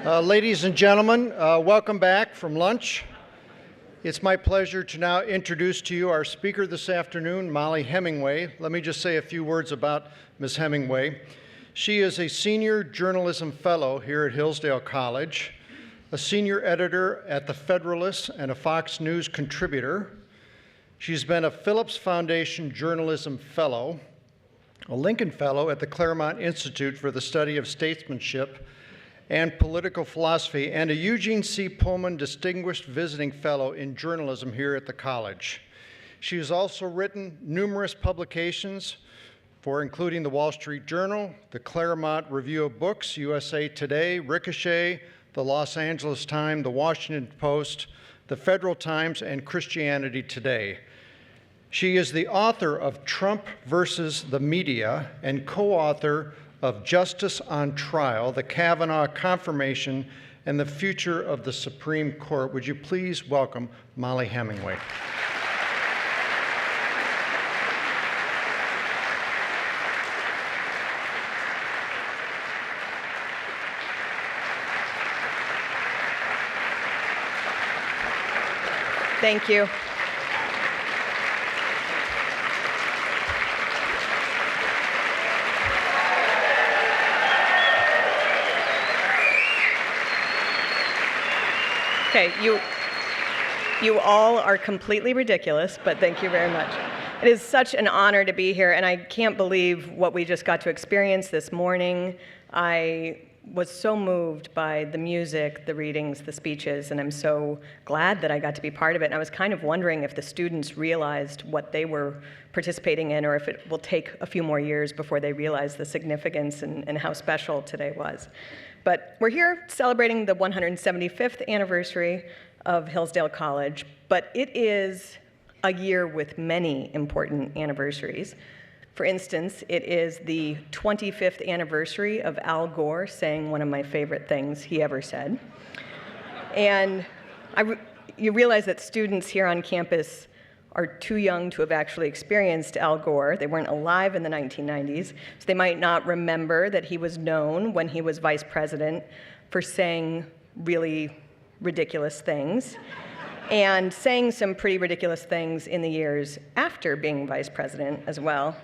Ladies and gentlemen, welcome back from lunch. It's my pleasure to now introduce to you our speaker this afternoon, Mollie Hemingway. Let me just say a few words about Ms. Hemingway. She is a senior journalism fellow here at Hillsdale College, a senior editor at The Federalist and a Fox News contributor. She's been a Phillips Foundation Journalism Fellow, a Lincoln Fellow at the Claremont Institute for the Study of Statesmanship and Political Philosophy, and a Eugene C. Pullman Distinguished Visiting Fellow in Journalism here at the college. She has also written numerous publications for including the Wall Street Journal, the Claremont Review of Books, USA Today, Ricochet, the Los Angeles Times, the Washington Post, the Federal Times, and Christianity Today. She is the author of Trump versus the Media and co-author of Justice on Trial, the Cavanaugh Confirmation, and the Future of the Supreme Court. Would you please welcome Mollie Hemingway. Thank you. Okay, you all are completely ridiculous, but thank you very much. It is such an honor to be here, and I can't believe what we just got to experience this morning. I was so moved by the music, the readings, the speeches, and I'm so glad that I got to be part of it. And I was kind of wondering if the students realized what they were participating in, or if it will take a few more years before they realize the significance and how special today was. But we're here celebrating the 175th anniversary of Hillsdale College, but it is a year with many important anniversaries. For instance, it is the 25th anniversary of Al Gore saying one of my favorite things he ever said. And you realize that students here on campus are too young to have actually experienced Al Gore. They weren't alive in the 1990s, so they might not remember that he was known when he was vice president for saying really ridiculous things and saying some pretty ridiculous things in the years after being vice president as well.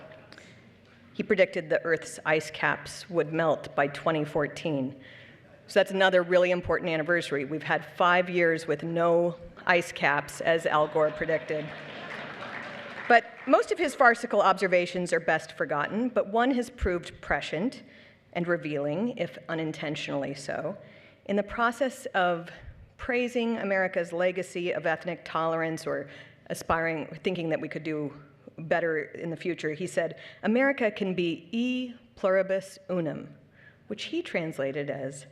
He predicted the Earth's ice caps would melt by 2014. So that's another really important anniversary. We've had 5 years with no ice caps, as Al Gore predicted. But most of his farcical observations are best forgotten, but one has proved prescient and revealing, if unintentionally so, in the process of praising America's legacy of ethnic tolerance or thinking that we could do better in the future. He said, America can be e pluribus unum, which he translated as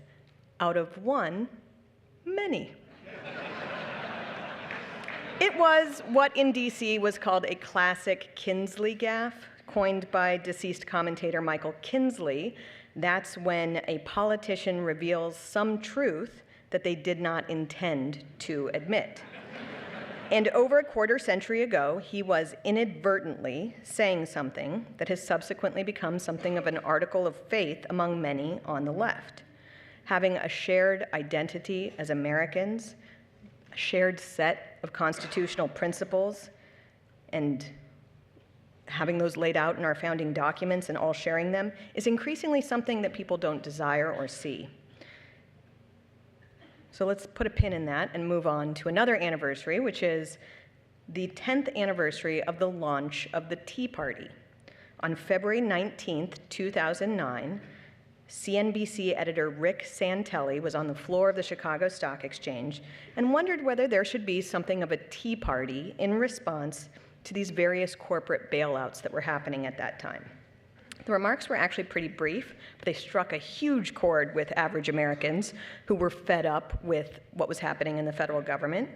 out of one, many. It was what in DC was called a classic Kinsley gaffe, coined by deceased commentator Michael Kinsley. That's when a politician reveals some truth that they did not intend to admit. And over a quarter century ago, he was inadvertently saying something that has subsequently become something of an article of faith among many on the left. Having a shared identity as Americans, a shared set of constitutional principles, and having those laid out in our founding documents and all sharing them is increasingly something that people don't desire or see. So let's put a pin in that and move on to another anniversary, which is the 10th anniversary of the launch of the Tea Party. On February 19th, 2009, CNBC editor Rick Santelli was on the floor of the Chicago Stock Exchange and wondered whether there should be something of a tea party in response to these various corporate bailouts that were happening at that time. The remarks were actually pretty brief, but they struck a huge chord with average Americans who were fed up with what was happening in the federal government.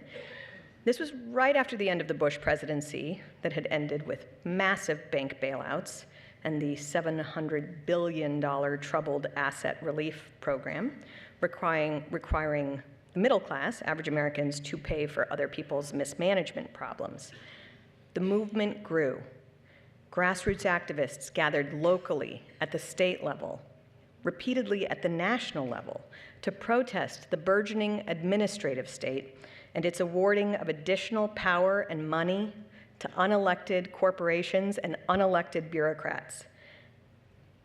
This was right after the end of the Bush presidency that had ended with massive bank bailouts and the $700 billion troubled asset relief program, requiring the middle class, average Americans, to pay for other people's mismanagement problems. The movement grew. Grassroots activists gathered locally at the state level, repeatedly at the national level, to protest the burgeoning administrative state and its awarding of additional power and money to unelected corporations and unelected bureaucrats.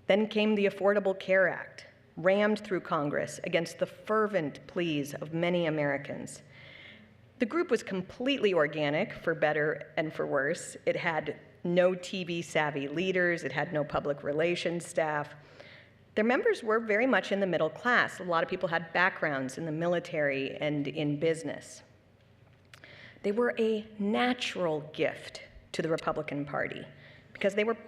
Then came the Affordable Care Act, rammed through Congress against the fervent pleas of many Americans. The group was completely organic, for better and for worse. It had no TV-savvy leaders. It had no public relations staff. Their members were very much in the middle class. A lot of people had backgrounds in the military and in business. They were a natural gift to the Republican Party because they were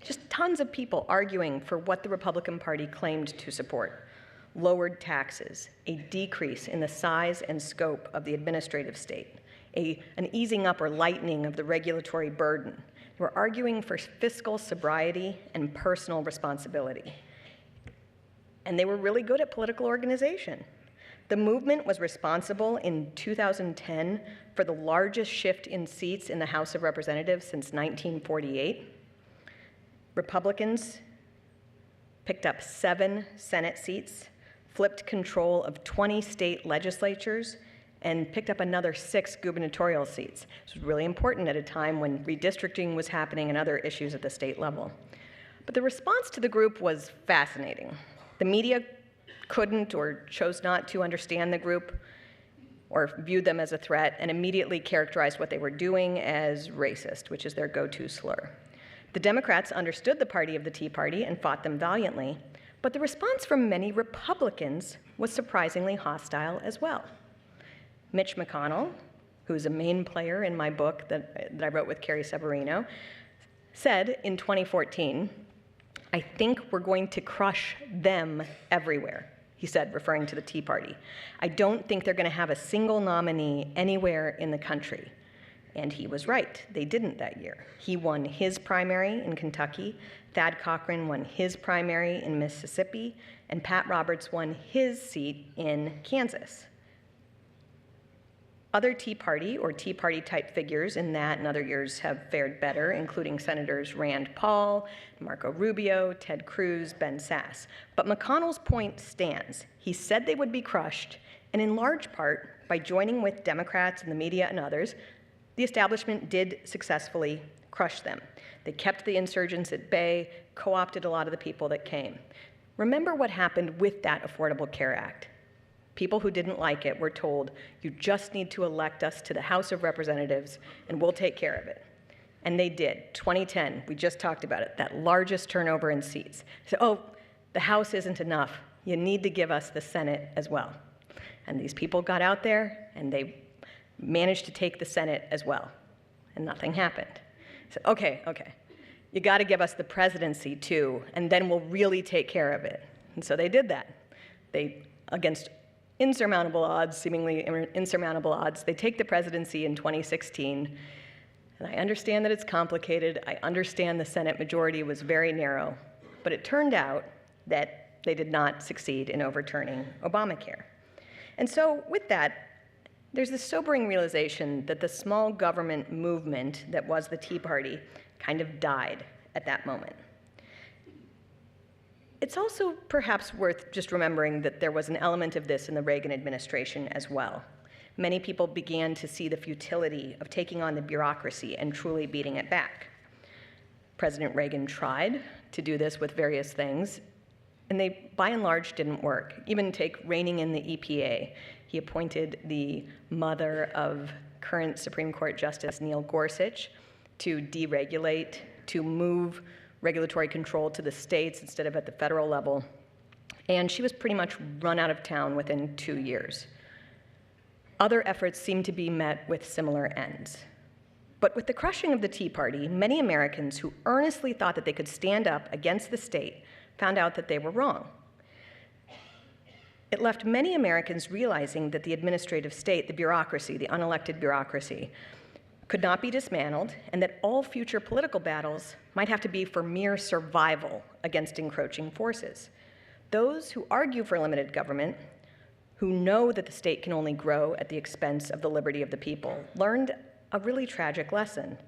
just tons of people arguing for what the Republican Party claimed to support: lowered taxes, a decrease in the size and scope of the administrative state, an easing up or lightening of the regulatory burden. They were arguing for fiscal sobriety and personal responsibility. And they were really good at political organization. The movement was responsible in 2010 for the largest shift in seats in the House of Representatives since 1948. Republicans picked up 7 Senate seats, flipped control of 20 state legislatures, and picked up another 6 gubernatorial seats. This was really important at a time when redistricting was happening and other issues at the state level. But the response to the group was fascinating. The media couldn't or chose not to understand the group or viewed them as a threat and immediately characterized what they were doing as racist, which is their go-to slur. The Democrats understood the party of the Tea Party and fought them valiantly, but the response from many Republicans was surprisingly hostile as well. Mitch MCConnell, who's a main player in my book that I wrote with Carrie Severino, said in 2014, "I think we're going to crush them everywhere," he said, referring to the Tea Party. "I don't think they're going to have a single nominee anywhere in the country." And he was right. They didn't that year. He won his primary in Kentucky, Thad Cochran won his primary in Mississippi, and Pat Roberts won his seat in Kansas. Other Tea Party or Tea Party type figures in that and other years have fared better, including Senators Rand Paul, Marco Rubio, Ted Cruz, Ben Sasse. But McConnell's point stands. He said they would be crushed, and in large part, by joining with Democrats and the media and others, the establishment did successfully crush them. They kept the insurgents at bay, co-opted a lot of the people that came. Remember what happened with that Affordable Care Act. People who didn't like it were told, "You just need to elect us to the House of Representatives and we'll take care of it." And they did. 2010, we just talked about it, that largest turnover in seats. So, oh, the House isn't enough. You need to give us the Senate as well. And these people got out there and they managed to take the Senate as well. And nothing happened. So, okay, you got to give us the presidency too, and then we'll really take care of it. And so they did that. They, against insurmountable odds, seemingly insurmountable odds, they take the presidency in 2016. And I understand that it's complicated. I understand the Senate majority was very narrow. But it turned out that they did not succeed in overturning Obamacare. And so with that, there's this sobering realization that the small government movement that was the Tea Party kind of died at that moment. It's also perhaps worth just remembering that there was an element of this in the Reagan administration as well. Many people began to see the futility of taking on the bureaucracy and truly beating it back. President Reagan tried to do this with various things, and they, by and large, didn't work. Even take reining in the EPA. He appointed the mother of current Supreme Court Justice Neil Gorsuch to deregulate, to move regulatory control to the states instead of at the federal level. And she was pretty much run out of town within 2 years. Other efforts seem to be met with similar ends. But with the crushing of the Tea Party, many Americans who earnestly thought that they could stand up against the state found out that they were wrong. It left many Americans realizing that the administrative state, the bureaucracy, the unelected bureaucracy, could not be dismantled, and that all future political battles might have to be for mere survival against encroaching forces. Those who argue for limited government, who know that the state can only grow at the expense of the liberty of the people, learned a really tragic lesson.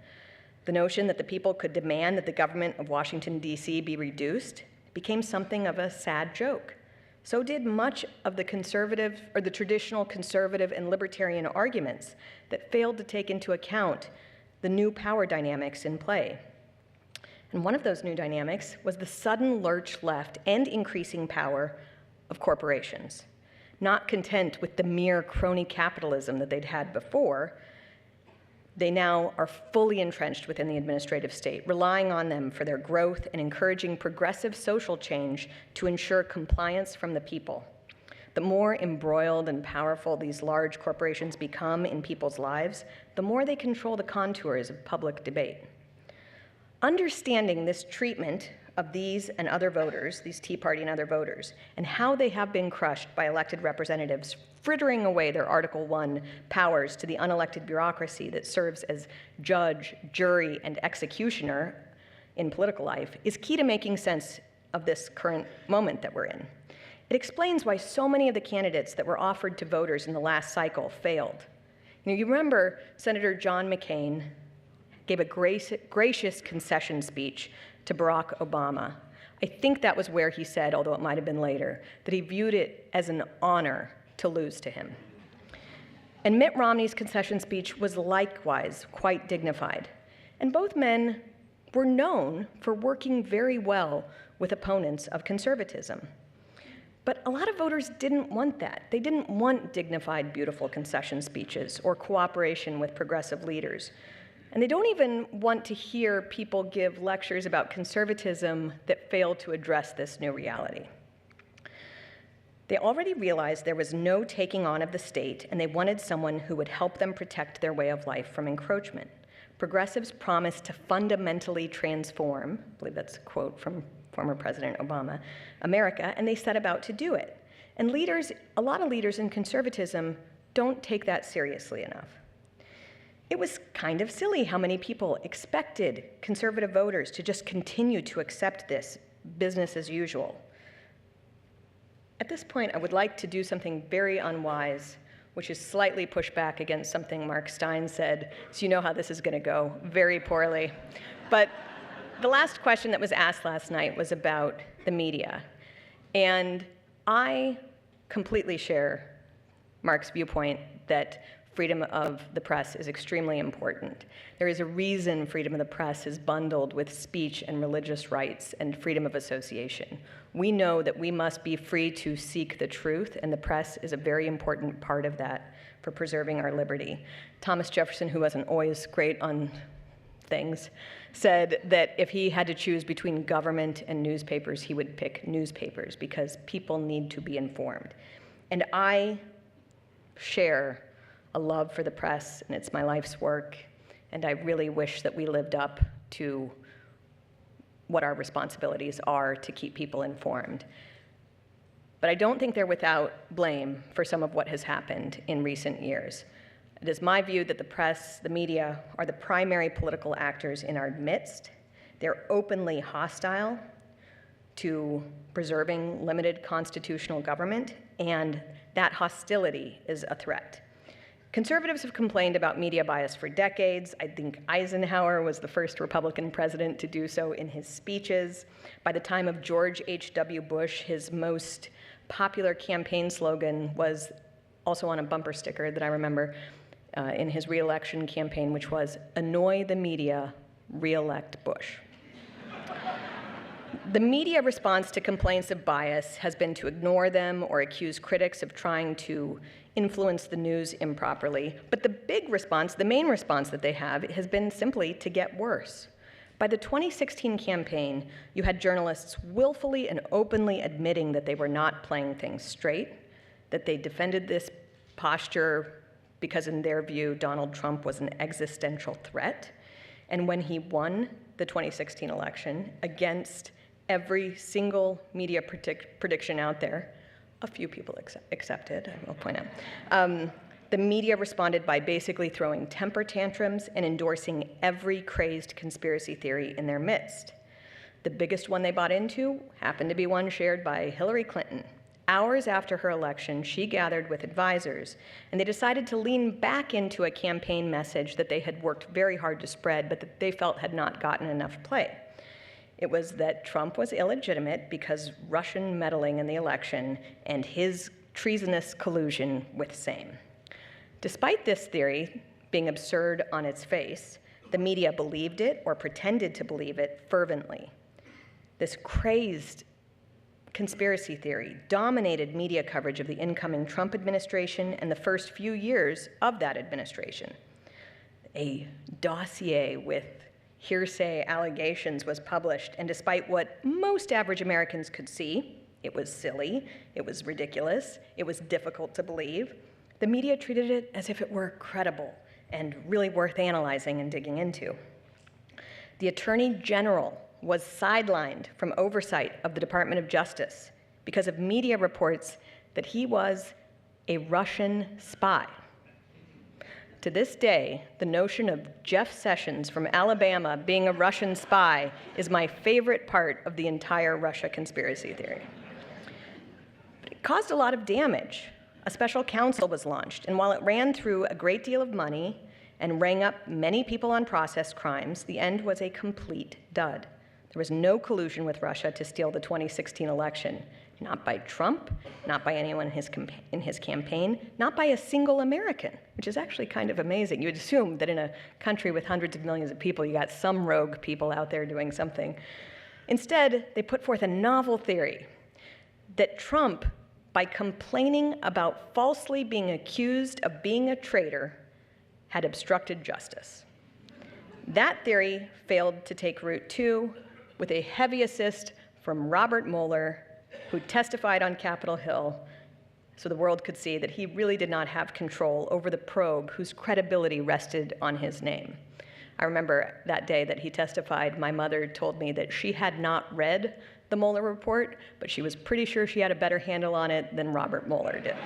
The notion that the people could demand that the government of Washington, D.C. be reduced It became something of a sad joke. So did much of the conservative, or the traditional conservative and libertarian arguments that failed to take into account the new power dynamics in play. And one of those new dynamics was the sudden lurch left and increasing power of corporations. Not content with the mere crony capitalism that they'd had before, they now are fully entrenched within the administrative state, relying on them for their growth and encouraging progressive social change to ensure compliance from the people. The more embroiled and powerful these large corporations become in people's lives, the more they control the contours of public debate. Understanding this treatment of these and other voters, these Tea Party and other voters, and how they have been crushed by elected representatives, frittering away their Article I powers to the unelected bureaucracy that serves as judge, jury, and executioner in political life, is key to making sense of this current moment that we're in. It explains why so many of the candidates that were offered to voters in the last cycle failed. You remember Senator John McCain gave a gracious concession speech to Barack Obama. I think that was where he said, although it might have been later, that he viewed it as an honor to lose to him. And Mitt Romney's concession speech was likewise quite dignified. And both men were known for working very well with opponents of conservatism. But a lot of voters didn't want that. They didn't want dignified, beautiful concession speeches or cooperation with progressive leaders. And they don't even want to hear people give lectures about conservatism that fail to address this new reality. They already realized there was no taking on of the state, and they wanted someone who would help them protect their way of life from encroachment. Progressives promised to fundamentally transform, I believe that's a quote from former President Obama, America, and they set about to do it. And leaders, a lot of leaders in conservatism don't take that seriously enough. It was kind of silly how many people expected conservative voters to just continue to accept this business as usual. At this point, I would like to do something very unwise, which is slightly push back against something Mark Steyn said, so you know how this is going to go, very poorly. But the last question that was asked last night was about the media. And I completely share Mark's viewpoint that freedom of the press is extremely important. There is a reason freedom of the press is bundled with speech and religious rights and freedom of association. We know that we must be free to seek the truth, and the press is a very important part of that for preserving our liberty. Thomas Jefferson, who wasn't always great on things, said that if he had to choose between government and newspapers, he would pick newspapers because people need to be informed. And I share a love for the press, and it's my life's work, and I really wish that we lived up to what our responsibilities are to keep people informed. But I don't think they're without blame for some of what has happened in recent years. It is my view that the press, the media, are the primary political actors in our midst. They're openly hostile to preserving limited constitutional government, and that hostility is a threat. Conservatives have complained about media bias for decades. I think Eisenhower was the first Republican president to do so in his speeches. By the time of George H.W. Bush, his most popular campaign slogan was also on a bumper sticker that I remember in his re-election campaign, which was, "Annoy the media, re-elect Bush." The media response to complaints of bias has been to ignore them or accuse critics of trying to influence the news improperly. But the big response, the main response that they have, has been simply to get worse. By the 2016 campaign, you had journalists willfully and openly admitting that they were not playing things straight, that they defended this posture because in their view, Donald Trump was an existential threat. And when he won the 2016 election against every single media prediction out there, a few people accepted, I will point out, the media responded by basically throwing temper tantrums and endorsing every crazed conspiracy theory in their midst. The biggest one they bought into happened to be one shared by Hillary Clinton. Hours after her election, she gathered with advisors, and they decided to lean back into a campaign message that they had worked very hard to spread, but that they felt had not gotten enough play. It was that Trump was illegitimate because Russian meddling in the election and his treasonous collusion with same. Despite this theory being absurd on its face, the media believed it or pretended to believe it fervently. This crazed conspiracy theory dominated media coverage of the incoming Trump administration and the first few years of that administration. A dossier with hearsay allegations was published, and despite what most average Americans could see, it was silly, it was ridiculous, it was difficult to believe, the media treated it as if it were credible and really worth analyzing and digging into. The Attorney General was sidelined from oversight of the Department of Justice because of media reports that he was a Russian spy. To this day, the notion of Jeff Sessions from Alabama being a Russian spy is my favorite part of the entire Russia conspiracy theory. But it caused a lot of damage. A special counsel was launched, and while it ran through a great deal of money and rang up many people on processed crimes, the end was a complete dud. There was no collusion with Russia to steal the 2016 election, not by Trump, not by anyone in his campaign, not by a single American, which is actually kind of amazing. You would assume that in a country with hundreds of millions of people, you got some rogue people out there doing something. Instead, they put forth a novel theory that Trump, by complaining about falsely being accused of being a traitor, had obstructed justice. That theory failed to take root too, with a heavy assist from Robert Mueller, who testified on Capitol Hill so the world could see that he really did not have control over the probe whose credibility rested on his name. I remember that day that he testified, my mother told me that she had not read the Mueller report, but she was pretty sure she had a better handle on it than Robert Mueller did.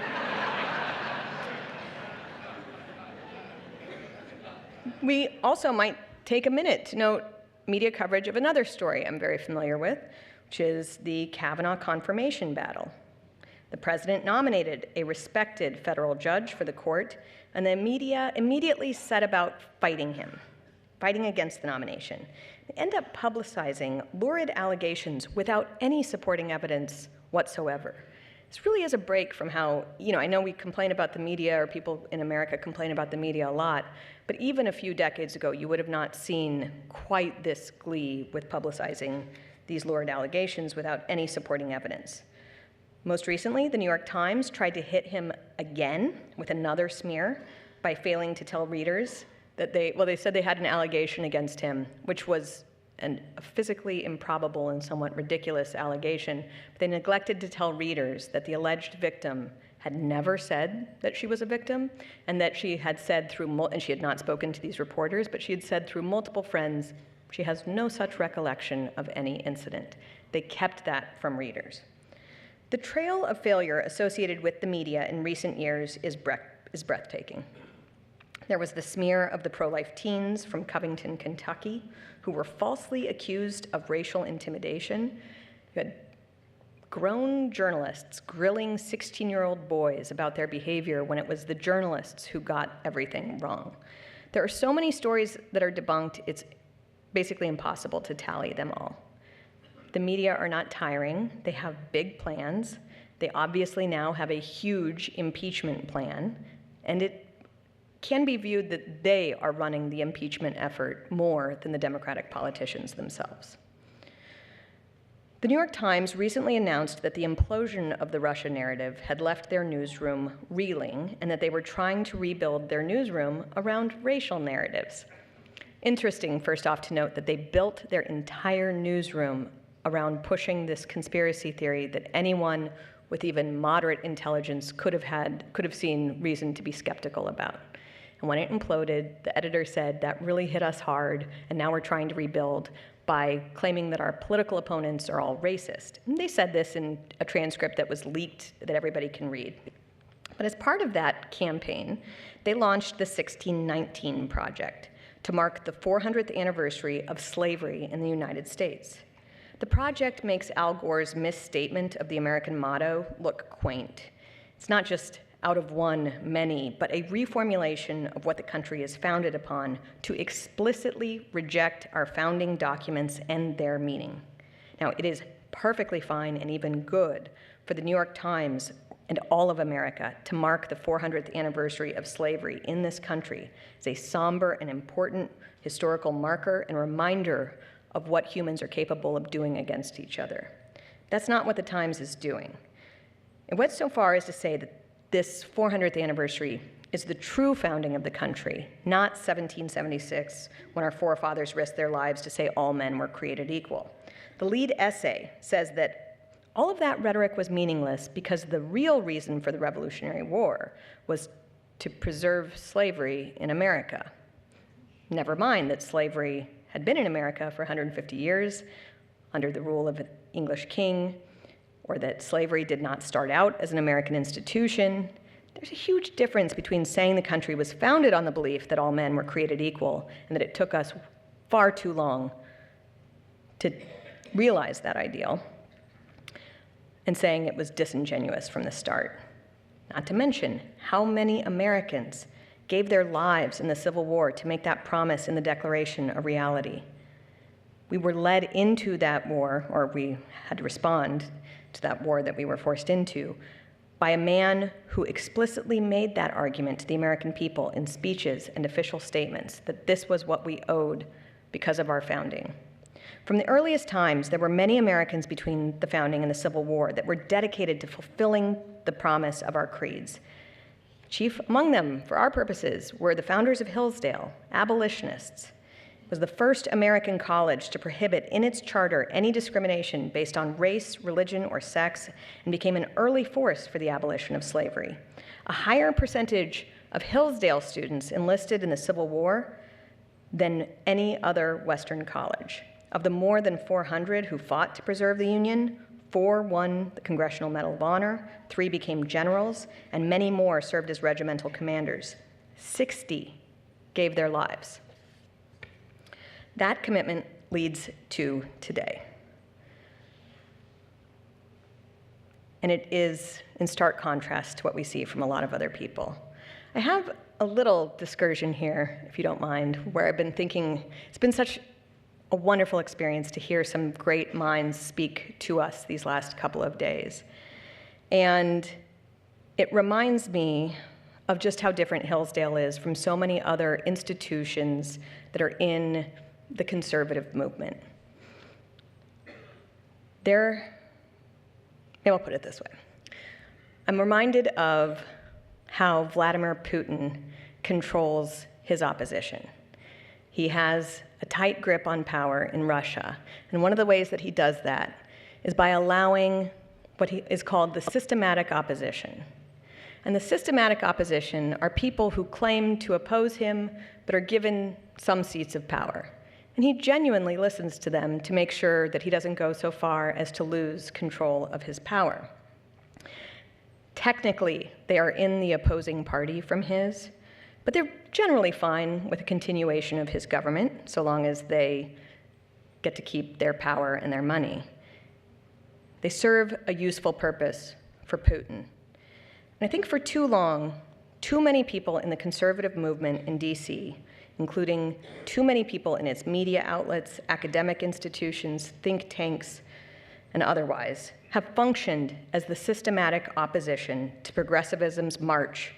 We also might take a minute to note media coverage of another story I'm very familiar with, which is the Cavanaugh confirmation battle. The president nominated a respected federal judge for the court, and the media immediately set about fighting him, fighting against the nomination. They end up publicizing lurid allegations without any supporting evidence whatsoever. This really is a break from how, I know we complain about the media, or people in America complain about the media a lot, but even a few decades ago, you would have not seen quite this glee with publicizing these lurid allegations without any supporting evidence. Most recently, the New York Times tried to hit him again with another smear by failing to tell readers that they said they had an allegation against him, which was a physically improbable and somewhat ridiculous allegation. But they neglected to tell readers that the alleged victim had never said that she was a victim, and that she had said and she had not spoken to these reporters, but she had said through multiple friends, she has no such recollection of any incident. They kept that from readers. The trail of failure associated with the media in recent years is breathtaking. There was the smear of the pro-life teens from Covington, Kentucky, who were falsely accused of racial intimidation. You had grown journalists grilling 16-year-old boys about their behavior when it was the journalists who got everything wrong. There are so many stories that are debunked, it's basically impossible to tally them all. The media are not tiring. They have big plans. They obviously now have a huge impeachment plan, and it can be viewed that they are running the impeachment effort more than the Democratic politicians themselves. The New York Times recently announced that the implosion of the Russia narrative had left their newsroom reeling, and that they were trying to rebuild their newsroom around racial narratives. Interesting, first off, to note that they built their entire newsroom around pushing this conspiracy theory that anyone with even moderate intelligence could have seen reason to be skeptical about. And when it imploded, the editor said, that really hit us hard, and now we're trying to rebuild by claiming that our political opponents are all racist. And they said this in a transcript that was leaked that everybody can read. But as part of that campaign, they launched the 1619 Project to mark the 400th anniversary of slavery in the United States. The project makes Al Gore's misstatement of the American motto look quaint. It's not just out of one, many, but a reformulation of what the country is founded upon to explicitly reject our founding documents and their meaning. Now, it is perfectly fine and even good for the New York Times and all of America to mark the 400th anniversary of slavery in this country as a somber and important historical marker and reminder of what humans are capable of doing against each other. That's not what the Times is doing. It went so far as to say that this 400th anniversary is the true founding of the country, not 1776, when our forefathers risked their lives to say all men were created equal. The lead essay says that all of that rhetoric was meaningless because the real reason for the Revolutionary War was to preserve slavery in America. Never mind that slavery had been in America for 150 years under the rule of an English king, or that slavery did not start out as an American institution. There's a huge difference between saying the country was founded on the belief that all men were created equal and that it took us far too long to realize that ideal, and saying it was disingenuous from the start. Not to mention how many Americans gave their lives in the Civil War to make that promise in the Declaration a reality. We were led into that war, or we had to respond to that war that we were forced into, by a man who explicitly made that argument to the American people in speeches and official statements, that this was what we owed because of our founding. From the earliest times, there were many Americans between the founding and the Civil War that were dedicated to fulfilling the promise of our creeds. Chief among them, for our purposes, were the founders of Hillsdale, abolitionists. It was the first American college to prohibit in its charter any discrimination based on race, religion, or sex, and became an early force for the abolition of slavery. A higher percentage of Hillsdale students enlisted in the Civil War than any other Western college. Of the more than 400 who fought to preserve the Union, 4 won the Congressional Medal of Honor, 3 became generals, and many more served as regimental commanders. 60 gave their lives. That commitment leads to today. And it is in stark contrast to what we see from a lot of other people. I have a little discursion here, if you don't mind, where I've been thinking, it's been such a wonderful experience to hear some great minds speak to us these last couple of days. And it reminds me of just how different Hillsdale is from so many other institutions that are in the conservative movement. Maybe I'll put it this way. I'm reminded of how Vladimir Putin controls his opposition. He has a tight grip on power in Russia, and one of the ways that he does that is by allowing what is called the systematic opposition. And the systematic opposition are people who claim to oppose him but are given some seats of power. And he genuinely listens to them to make sure that he doesn't go so far as to lose control of his power. Technically, they are in the opposing party from his, but they're generally fine with a continuation of his government, so long as they get to keep their power and their money. They serve a useful purpose for Putin. And I think for too long, too many people in the conservative movement in DC, including too many people in its media outlets, academic institutions, think tanks, and otherwise, have functioned as the systematic opposition to progressivism's march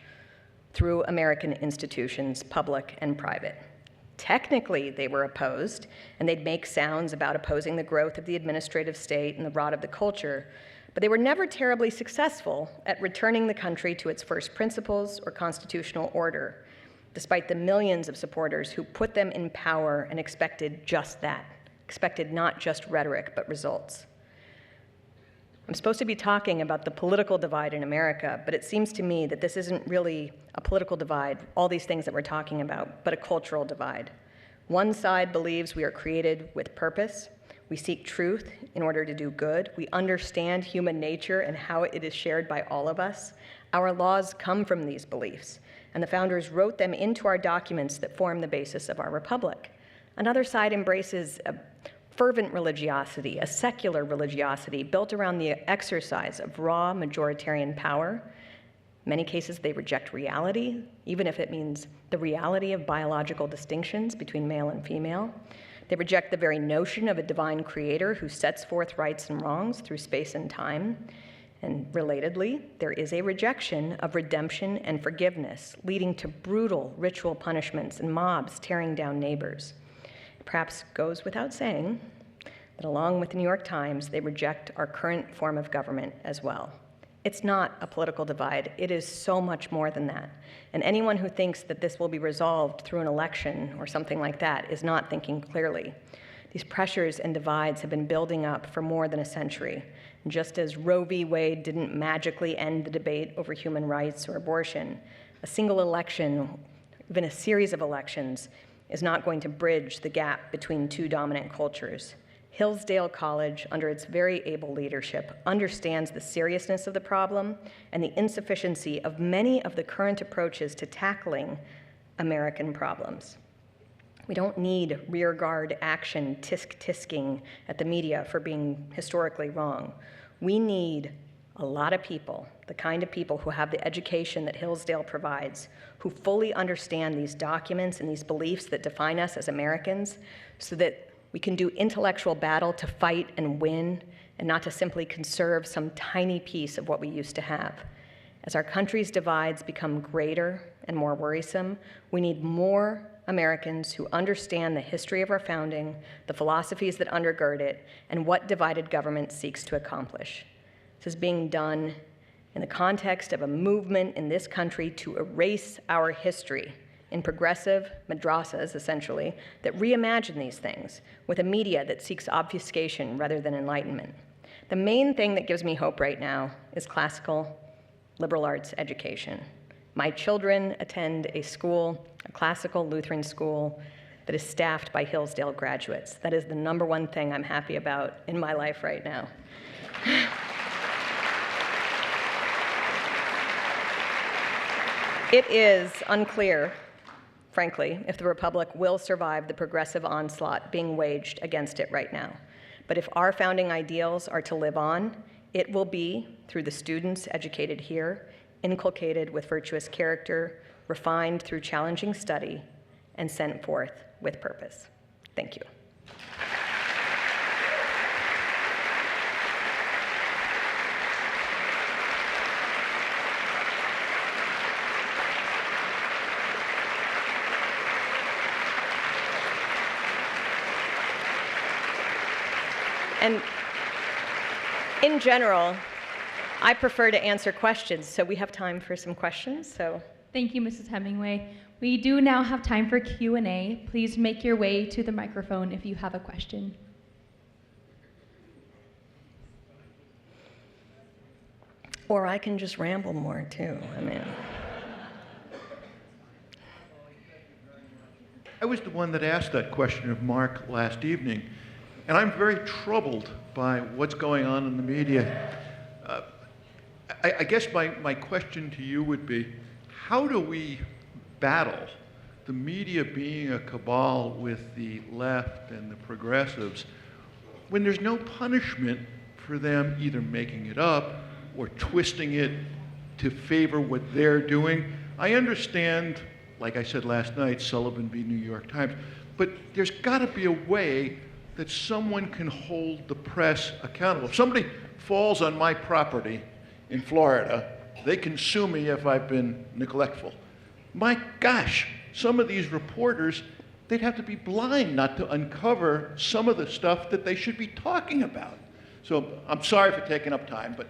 through American institutions, public and private. Technically, they were opposed, and they'd make sounds about opposing the growth of the administrative state and the rot of the culture, but they were never terribly successful at returning the country to its first principles or constitutional order, despite the millions of supporters who put them in power and expected just that, expected not just rhetoric, but results. I'm supposed to be talking about the political divide in America, but it seems to me that this isn't really a political divide, all these things that we're talking about, but a cultural divide. One side believes we are created with purpose. We seek truth in order to do good. We understand human nature and how it is shared by all of us. Our laws come from these beliefs, and the founders wrote them into our documents that form the basis of our republic. Another side embraces a fervent religiosity, a secular religiosity built around the exercise of raw majoritarian power. many cases, they reject reality, even if it means the reality of biological distinctions between male and female. They reject the very notion of a divine creator who sets forth rights and wrongs through space and time. And relatedly, there is a rejection of redemption and forgiveness, leading to brutal ritual punishments and mobs tearing down neighbors. It perhaps goes without saying that along with the New York Times, they reject our current form of government as well. It's not a political divide. It is so much more than that. And anyone who thinks that this will be resolved through an election or something like that is not thinking clearly. These pressures and divides have been building up for more than a century. And just as Roe v. Wade didn't magically end the debate over human rights or abortion, a single election, even a series of elections, is not going to bridge the gap between two dominant cultures. Hillsdale College, under its very able leadership, understands the seriousness of the problem and the insufficiency of many of the current approaches to tackling American problems. We don't need rearguard action, tisk-tisking at the media for being historically wrong. We need a lot of people, the kind of people who have the education that Hillsdale provides, who fully understand these documents and these beliefs that define us as Americans, so that we can do intellectual battle to fight and win, and not to simply conserve some tiny piece of what we used to have. As our country's divides become greater and more worrisome, we need more Americans who understand the history of our founding, the philosophies that undergird it, and what divided government seeks to accomplish. This is being done in the context of a movement in this country to erase our history in progressive madrasas, essentially, that reimagine these things with a media that seeks obfuscation rather than enlightenment. The main thing that gives me hope right now is classical liberal arts education. My children attend a school, a classical Lutheran school, that is staffed by Hillsdale graduates. That is the #1 thing I'm happy about in my life right now. It is unclear, frankly, if the Republic will survive the progressive onslaught being waged against it right now. But if our founding ideals are to live on, it will be through the students educated here, inculcated with virtuous character, refined through challenging study, and sent forth with purpose. Thank you. And in general, I prefer to answer questions, so we have time for some questions. Thank you, Mrs. Hemingway. We do now have time for Q&A. Please make your way to the microphone if you have a question. Or I can just ramble more, too. I was the one that asked that question of Mark last evening, and I'm very troubled by what's going on in the media. I guess my question to you would be, how do we battle the media being a cabal with the left and the progressives when there's no punishment for them either making it up or twisting it to favor what they're doing? I understand, like I said last night, Sullivan v. New York Times, but there's got to be a way that someone can hold the press accountable. If somebody falls on my property in Florida, they can sue me if I've been neglectful. My gosh, some of these reporters, they'd have to be blind not to uncover some of the stuff that they should be talking about. So I'm sorry for taking up time, but.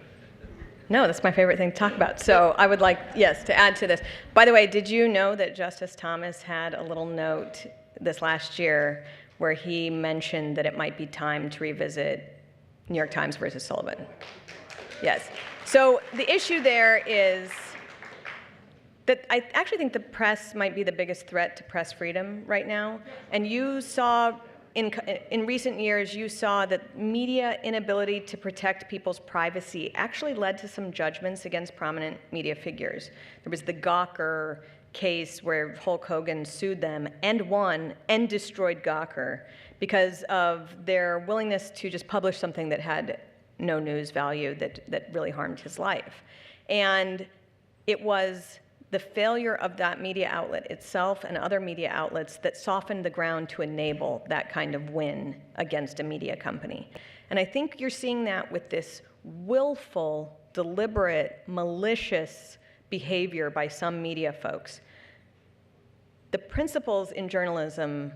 No, that's my favorite thing to talk about. So I would like, yes, to add to this. By the way, did you know that Justice Thomas had a little note this last year where he mentioned that it might be time to revisit New York Times versus Sullivan? Yes. So the issue there is that I actually think the press might be the biggest threat to press freedom right now. And you saw, in recent years, you saw that media inability to protect people's privacy actually led to some judgments against prominent media figures. There was the Gawker case where Hulk Hogan sued them and won and destroyed Gawker because of their willingness to just publish something that had no news value that really harmed his life. And It was the failure of that media outlet itself and other media outlets that softened the ground to enable that kind of win against a media company. And I think you're seeing that with this willful, deliberate, malicious behavior by some media folks. The principles in journalism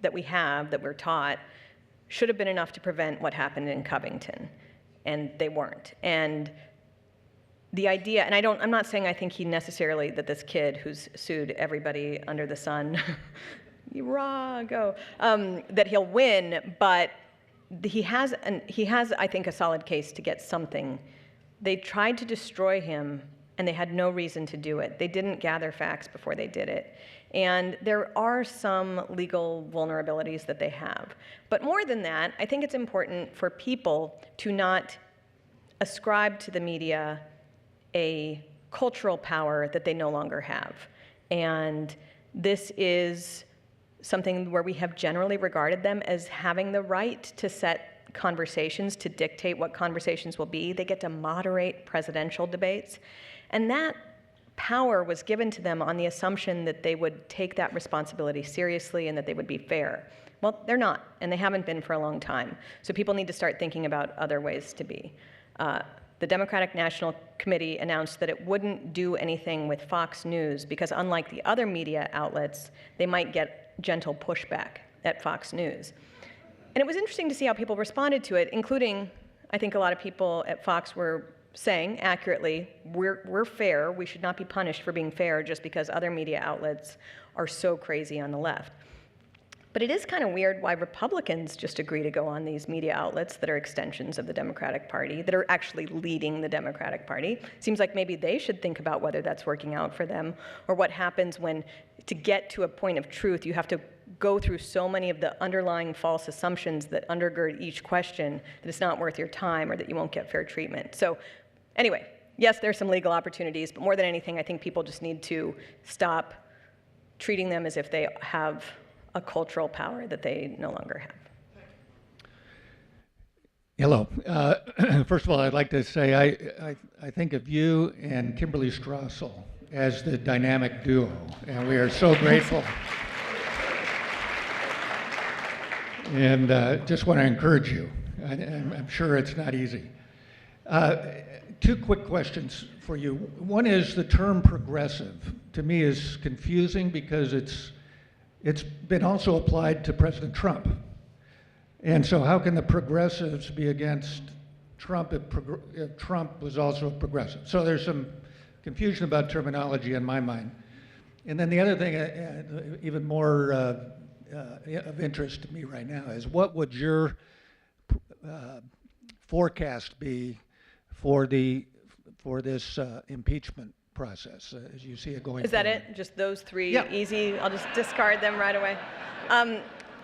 that we have, that we're taught, should have been enough to prevent what happened in Covington, and they weren't. And the idea, and I'm not saying I think that this kid who's sued everybody under the sun, that he'll win, but he has, I think, a solid case to get something. They tried to destroy him, and they had no reason to do it. They didn't gather facts before they did it. And there are some legal vulnerabilities that they have. But more than that, I think it's important for people to not ascribe to the media a cultural power that they no longer have. And this is something where we have generally regarded them as having the right to set conversations, to dictate what conversations will be. They get to moderate presidential debates. And that power was given to them on the assumption that they would take that responsibility seriously and that they would be fair. Well, they're not, and they haven't been for a long time. So people need to start thinking about other ways to be. The Democratic National Committee announced that it wouldn't do anything with Fox News because unlike the other media outlets, they might get gentle pushback at Fox News. And it was interesting to see how people responded to it, including, I think a lot of people at Fox were saying accurately, we're fair, we should not be punished for being fair just because other media outlets are so crazy on the left. But it is kind of weird why Republicans just agree to go on these media outlets that are extensions of the Democratic Party, that are actually leading the Democratic Party. Seems like maybe they should think about whether that's working out for them, or what happens when, to get to a point of truth, you have to go through so many of the underlying false assumptions that undergird each question that it's not worth your time or that you won't get fair treatment. So anyway, yes, there's some legal opportunities, but more than anything, I think people just need to stop treating them as if they have a cultural power that they no longer have. Hello. First of all, I'd like to say I think of you and Kimberly Strassel as the dynamic duo, and we are so grateful. And just want to encourage you. I'm sure it's not easy. Two quick questions for you. One is the term progressive, to me, is confusing because it's been also applied to President Trump. And so how can the progressives be against Trump if Trump was also a progressive? So there's some confusion about terminology in my mind. And then the other thing, even more of interest to me right now, is what would your forecast be for this impeachment process as you see it going Is that forward? it? Just those three? Yeah. Easy? I'll just discard them right away.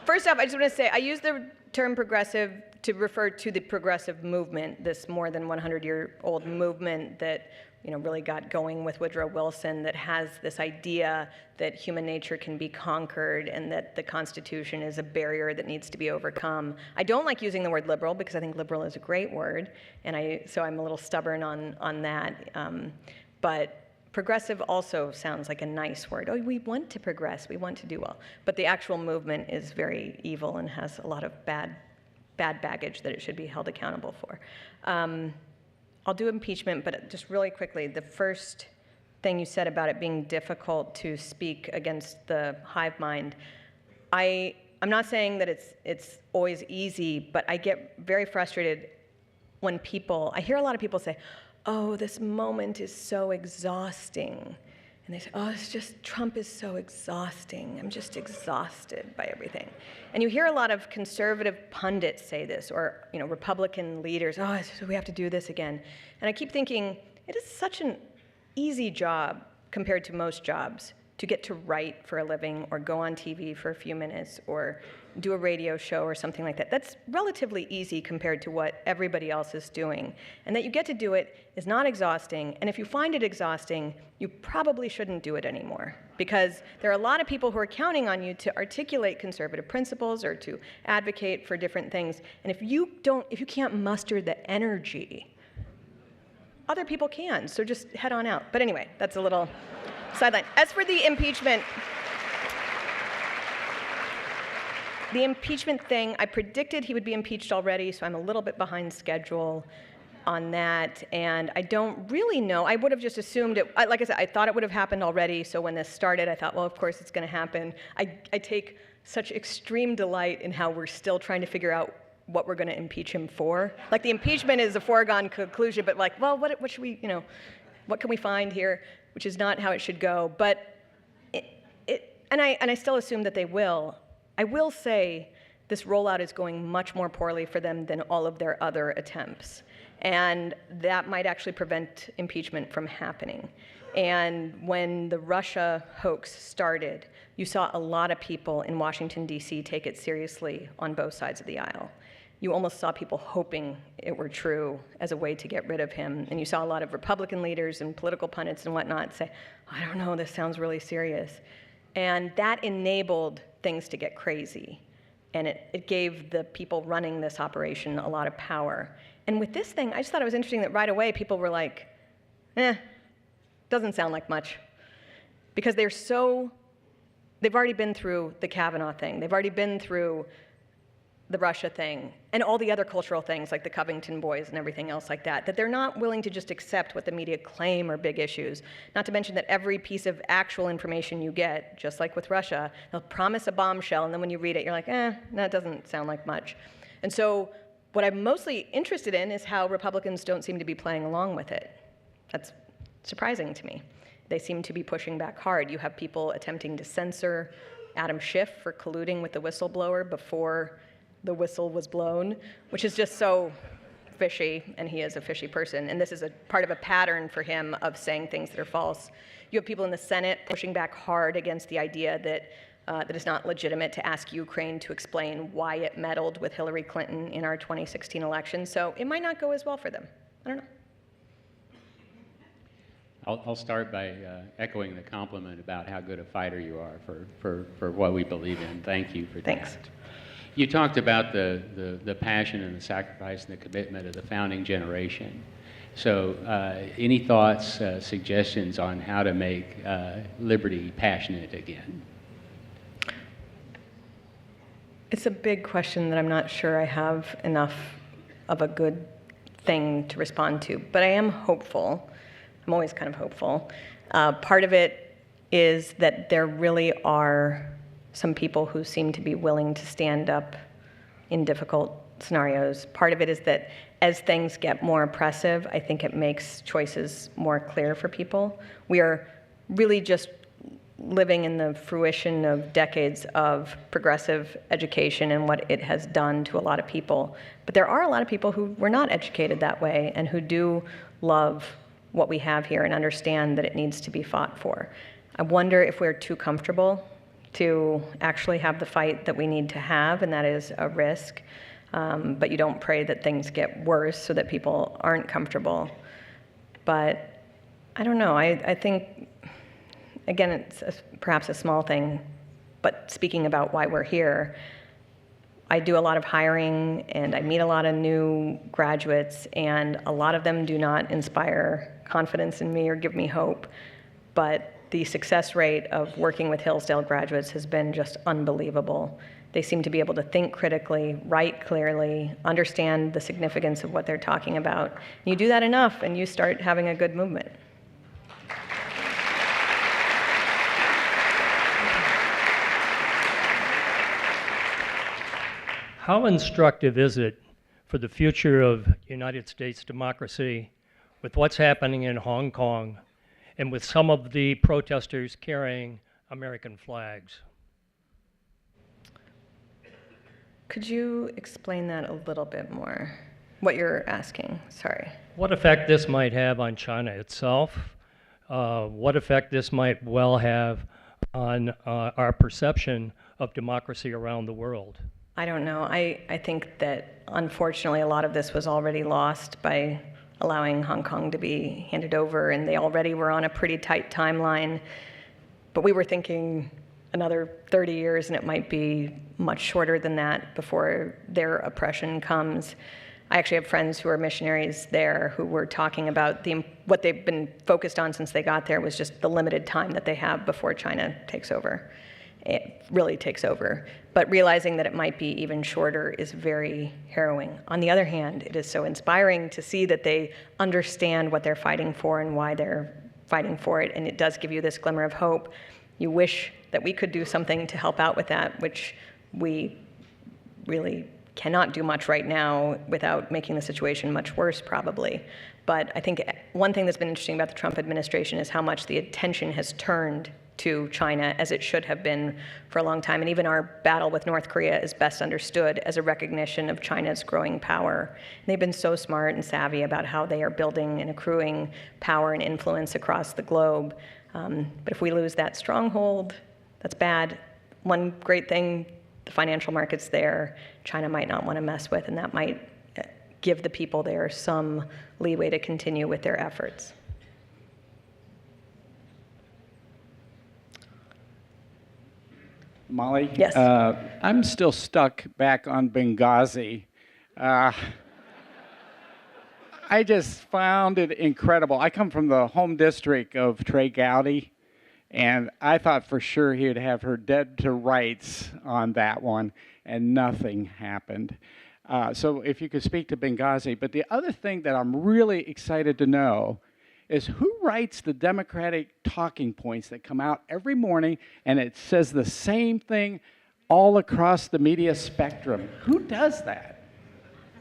First off, I just want to say I use the term progressive to refer to the progressive movement, this more than 100-year-old movement that really got going with Woodrow Wilson, that has this idea that human nature can be conquered and that the Constitution is a barrier that needs to be overcome. I don't like using the word liberal because I think liberal is a great word, and so I'm a little stubborn on that. But progressive also sounds like a nice word. Oh, we want to progress, we want to do well. But the actual movement is very evil and has a lot of bad baggage that it should be held accountable for. I'll do impeachment, but just really quickly, the first thing you said about it being difficult to speak against the hive mind, I'm not saying that it's always easy, but I get very frustrated when I hear a lot of people say, oh, this moment is so exhausting. And they say, oh, Trump is so exhausting. I'm just exhausted by everything. And you hear a lot of conservative pundits say this, or Republican leaders, oh, we have to do this again. And I keep thinking, it is such an easy job compared to most jobs to get to write for a living or go on TV for a few minutes or do a radio show or something like that. That's relatively easy compared to what everybody else is doing. And that you get to do it is not exhausting. And if you find it exhausting, you probably shouldn't do it anymore, because there are a lot of people who are counting on you to articulate conservative principles or to advocate for different things. And if you can't muster the energy other people can, so just head on out. But anyway, that's a little sideline. As for the impeachment thing, I predicted he would be impeached already, so I'm a little bit behind schedule on that, and I don't really know. I would have just assumed it, like I said, I thought it would have happened already, so when this started, I thought, well, of course it's going to happen. I take such extreme delight in how we're still trying to figure out what we're going to impeach him for. Like, the impeachment is a foregone conclusion, but like, well, what should we, what can we find here, which is not how it should go. But and I still assume that they will. I will say this rollout is going much more poorly for them than all of their other attempts. And that might actually prevent impeachment from happening. And when the Russia hoax started, you saw a lot of people in Washington, D.C. take it seriously on both sides of the aisle. You almost saw people hoping it were true as a way to get rid of him. And you saw a lot of Republican leaders and political pundits and whatnot say, I don't know, this sounds really serious. And that enabled things to get crazy. And it gave the people running this operation a lot of power. And with this thing, I just thought it was interesting that right away people were like, doesn't sound like much. Because they've already been through the Cavanaugh thing. They've already been through the Russia thing and all the other cultural things like the Covington boys and everything else like that they're not willing to just accept what the media claim are big issues. Not to mention that every piece of actual information you get, just like with Russia, they'll promise a bombshell, and then when you read it, you're like, that doesn't sound like much. And so what I'm mostly interested in is how Republicans don't seem to be playing along with it. That's surprising to me. They seem to be pushing back hard. You have people attempting to censor Adam Schiff for colluding with the whistleblower before the whistle was blown, which is just so fishy, and he is a fishy person. And this is a part of a pattern for him of saying things that are false. You have people in the Senate pushing back hard against the idea that it's not legitimate to ask Ukraine to explain why it meddled with Hillary Clinton in our 2016 election. So it might not go as well for them. I don't know. I'll start by echoing the compliment about how good a fighter you are for what we believe in. Thank you for that. Thanks. You talked about the passion and the sacrifice and the commitment of the founding generation. So any thoughts, suggestions on how to make liberty passionate again? It's a big question that I'm not sure I have enough of a good thing to respond to, but I am hopeful. I'm always kind of hopeful. Part of it is that there really are some people who seem to be willing to stand up in difficult scenarios. Part of it is that as things get more oppressive, I think it makes choices more clear for people. We are really just living in the fruition of decades of progressive education and what it has done to a lot of people. But there are a lot of people who were not educated that way and who do love what we have here and understand that it needs to be fought for. I wonder if we're too comfortable to actually have the fight that we need to have, and that is a risk. But you don't pray that things get worse so that people aren't comfortable. But I don't know, I think, again, it's perhaps a small thing, but speaking about why we're here, I do a lot of hiring and I meet a lot of new graduates, and a lot of them do not inspire confidence in me or give me hope. But the success rate of working with Hillsdale graduates has been just unbelievable. They seem to be able to think critically, write clearly, understand the significance of what they're talking about. You do that enough and you start having a good movement. How instructive is it for the future of United States democracy with what's happening in Hong Kong and with some of the protesters carrying American flags? Could you explain that a little bit more? What you're asking, sorry. What effect this might have on China itself? What effect this might well have on our perception of democracy around the world? I don't know. I think that unfortunately a lot of this was already lost by allowing Hong Kong to be handed over, and they already were on a pretty tight timeline. But we were thinking another 30 years, and it might be much shorter than that before their oppression comes. I actually have friends who are missionaries there who were talking about what they've been focused on since they got there was just the limited time that they have before China takes over. It really takes over. But realizing that it might be even shorter is very harrowing. On the other hand, it is so inspiring to see that they understand what they're fighting for and why they're fighting for it, and it does give you this glimmer of hope. You wish that we could do something to help out with that, which we really cannot do much right now without making the situation much worse, probably. But I think one thing that's been interesting about the Trump administration is how much the attention has turned to China, as it should have been for a long time. And even our battle with North Korea is best understood as a recognition of China's growing power. And they've been so smart and savvy about how they are building and accruing power and influence across the globe. But if we lose that stronghold, that's bad. One great thing, the financial markets there, China might not want to mess with, and that might give the people there some leeway to continue with their efforts. Mollie? Yes. I'm still stuck back on Benghazi. I just found it incredible. I come from the home district of Trey Gowdy, and I thought for sure he would have her dead to rights on that one, and nothing happened. So if you could speak to Benghazi. But the other thing that I'm really excited to know is who writes the Democratic talking points that come out every morning and it says the same thing all across the media spectrum? Who does that?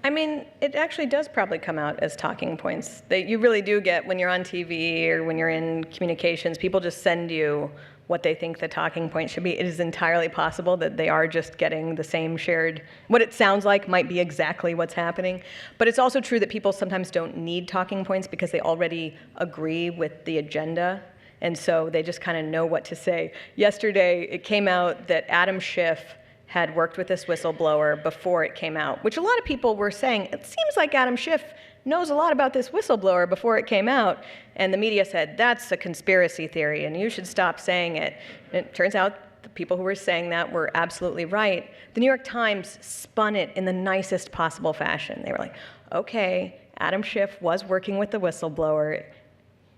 I mean, it actually does probably come out as talking points that you really do get when you're on TV or when you're in communications. People just send you what they think the talking point should be. It is entirely possible that they are just getting the same shared, what it sounds like might be exactly what's happening. But it's also true that people sometimes don't need talking points because they already agree with the agenda. And so they just kind of know what to say. Yesterday, it came out that Adam Schiff had worked with this whistleblower before it came out, which a lot of people were saying, it seems like Adam Schiff knows a lot about this whistleblower before it came out. And the media said, that's a conspiracy theory, and you should stop saying it. And it turns out the people who were saying that were absolutely right. The New York Times spun it in the nicest possible fashion. They were like, okay, Adam Schiff was working with the whistleblower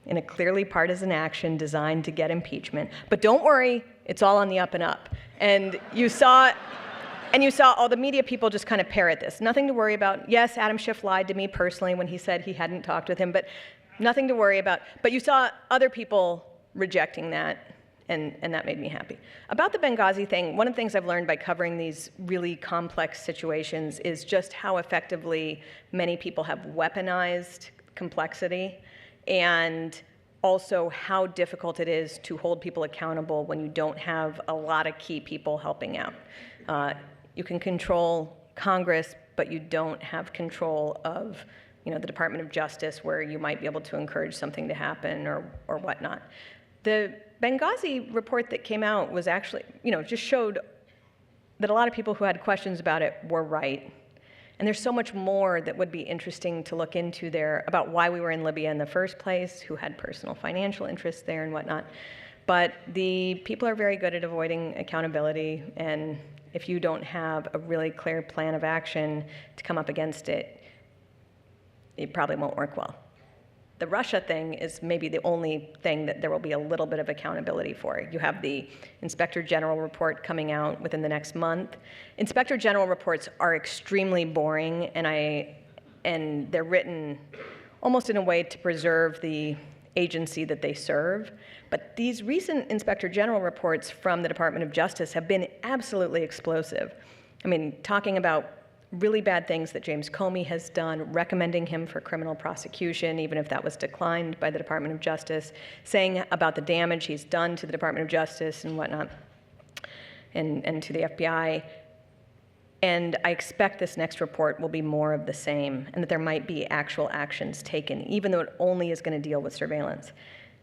in a clearly partisan action designed to get impeachment. But don't worry, it's all on the up and up. And you saw all the media people just kind of parrot this. Nothing to worry about. Yes, Adam Schiff lied to me personally when he said he hadn't talked with him, but nothing to worry about. But you saw other people rejecting that, and that made me happy. About the Benghazi thing, one of the things I've learned by covering these really complex situations is just how effectively many people have weaponized complexity, and also how difficult it is to hold people accountable when you don't have a lot of key people helping out. You can control Congress, but you don't have control of, the Department of Justice, where you might be able to encourage something to happen or whatnot. The Benghazi report that came out was actually, just showed that a lot of people who had questions about it were right. And there's so much more that would be interesting to look into there about why we were in Libya in the first place, who had personal financial interests there and whatnot. But the people are very good at avoiding accountability, and if you don't have a really clear plan of action to come up against it, it probably won't work well. The Russia thing is maybe the only thing that there will be a little bit of accountability for. You have the Inspector General report coming out within the next month. Inspector General reports are extremely boring, and they're written almost in a way to preserve the agency that they serve. But these recent Inspector General reports from the Department of Justice have been absolutely explosive. I mean, talking about really bad things that James Comey has done, recommending him for criminal prosecution, even if that was declined by the Department of Justice, saying about the damage he's done to the Department of Justice and whatnot, and to the FBI. And I expect this next report will be more of the same, and that there might be actual actions taken, even though it only is going to deal with surveillance.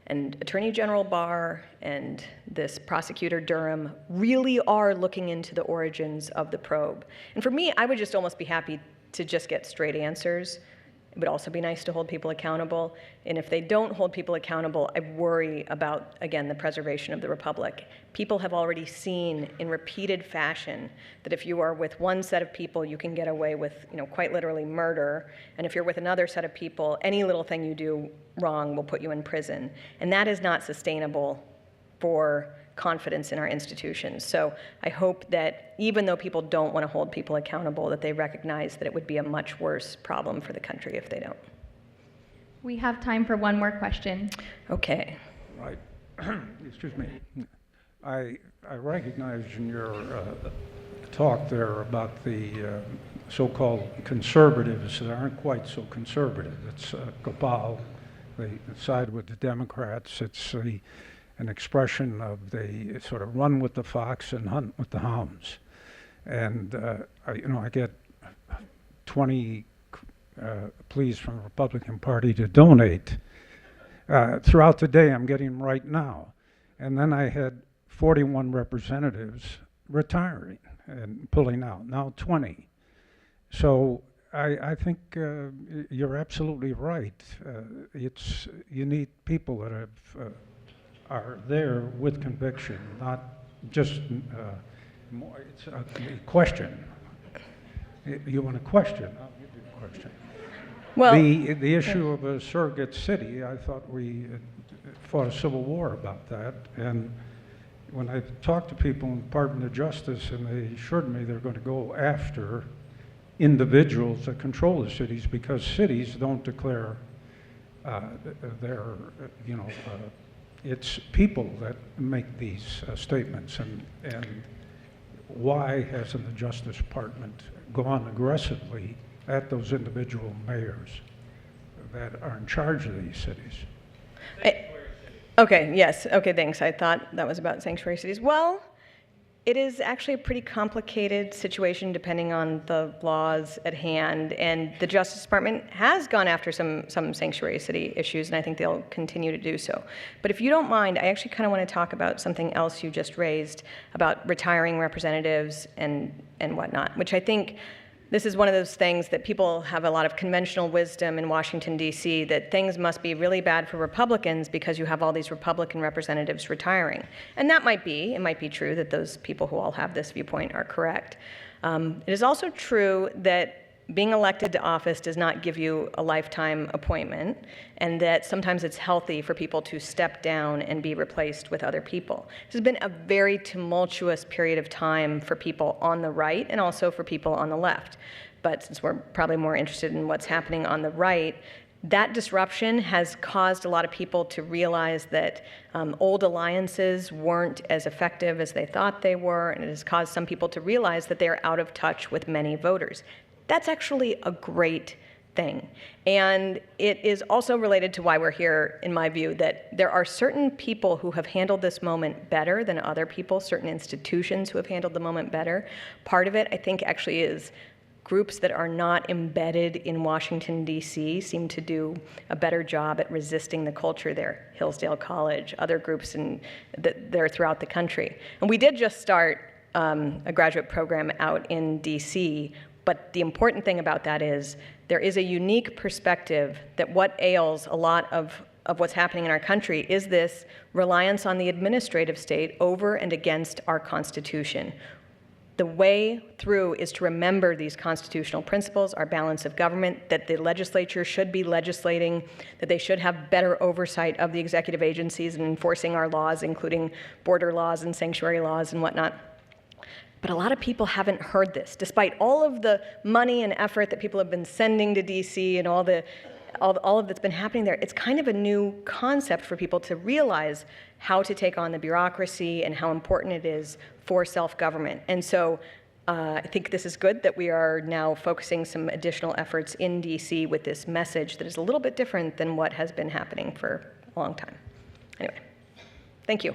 And Attorney General Barr and this prosecutor Durham really are looking into the origins of the probe. And for me, I would just almost be happy to just get straight answers It would also be nice to hold people accountable. And if they don't hold people accountable, I worry about, again, the preservation of the republic. People have already seen in repeated fashion that if you are with one set of people, you can get away with, quite literally murder. And if you're with another set of people, any little thing you do wrong will put you in prison. And that is not sustainable for confidence in our institutions. So I hope that even though people don't want to hold people accountable, that they recognize that it would be a much worse problem for the country if they don't. We have time for one more question. Okay. Right. Excuse me. I recognize in your talk there about the so-called conservatives that aren't quite so conservative. It's cabal. They side with the Democrats. It's an expression of the sort of run with the fox and hunt with the hounds. And I get 20 pleas from the Republican Party to donate. Throughout the day, I'm getting them right now. And then I had 41 representatives retiring and pulling out, now 20. So I think you're absolutely right. You need people that are there with conviction, not just it's a question. You want a question? I'll give you a question. Well, the issue of a surrogate city, I thought we fought a civil war about that. And when I talked to people in the Department of Justice, and they assured me they're going to go after individuals that control the cities, because cities don't declare it's people that make these statements. And why hasn't the Justice Department gone aggressively at those individual mayors that are in charge of these cities? Okay, yes. Okay, thanks. I thought that was about sanctuary cities. Well, it is actually a pretty complicated situation depending on the laws at hand, and the Justice Department has gone after some sanctuary city issues, and I think they'll continue to do so. But if you don't mind, I actually kind of want to talk about something else you just raised about retiring representatives and whatnot, which I think this is one of those things that people have a lot of conventional wisdom in Washington, D.C., that things must be really bad for Republicans because you have all these Republican representatives retiring. And it might be true that those people who all have this viewpoint are correct. It is also true that being elected to office does not give you a lifetime appointment, and that sometimes it's healthy for people to step down and be replaced with other people. This has been a very tumultuous period of time for people on the right and also for people on the left. But since we're probably more interested in what's happening on the right, that disruption has caused a lot of people to realize that old alliances weren't as effective as they thought they were, and it has caused some people to realize that they're out of touch with many voters. That's actually a great thing. And it is also related to why we're here, in my view, that there are certain people who have handled this moment better than other people, certain institutions who have handled the moment better. Part of it, I think, actually is groups that are not embedded in Washington, D.C. seem to do a better job at resisting the culture there. Hillsdale College, other groups that are throughout the country. And we did just start a graduate program out in D.C., but the important thing about that is there is a unique perspective that what ails a lot of what's happening in our country is this reliance on the administrative state over and against our Constitution. The way through is to remember these constitutional principles, our balance of government, that the legislature should be legislating, that they should have better oversight of the executive agencies and enforcing our laws, including border laws and sanctuary laws and whatnot. But a lot of people haven't heard this, despite all of the money and effort that people have been sending to DC and all of that's been happening there. It's kind of a new concept for people to realize how to take on the bureaucracy and how important it is for self-government. And so I think this is good that we are now focusing some additional efforts in DC with this message that is a little bit different than what has been happening for a long time. Anyway, thank you.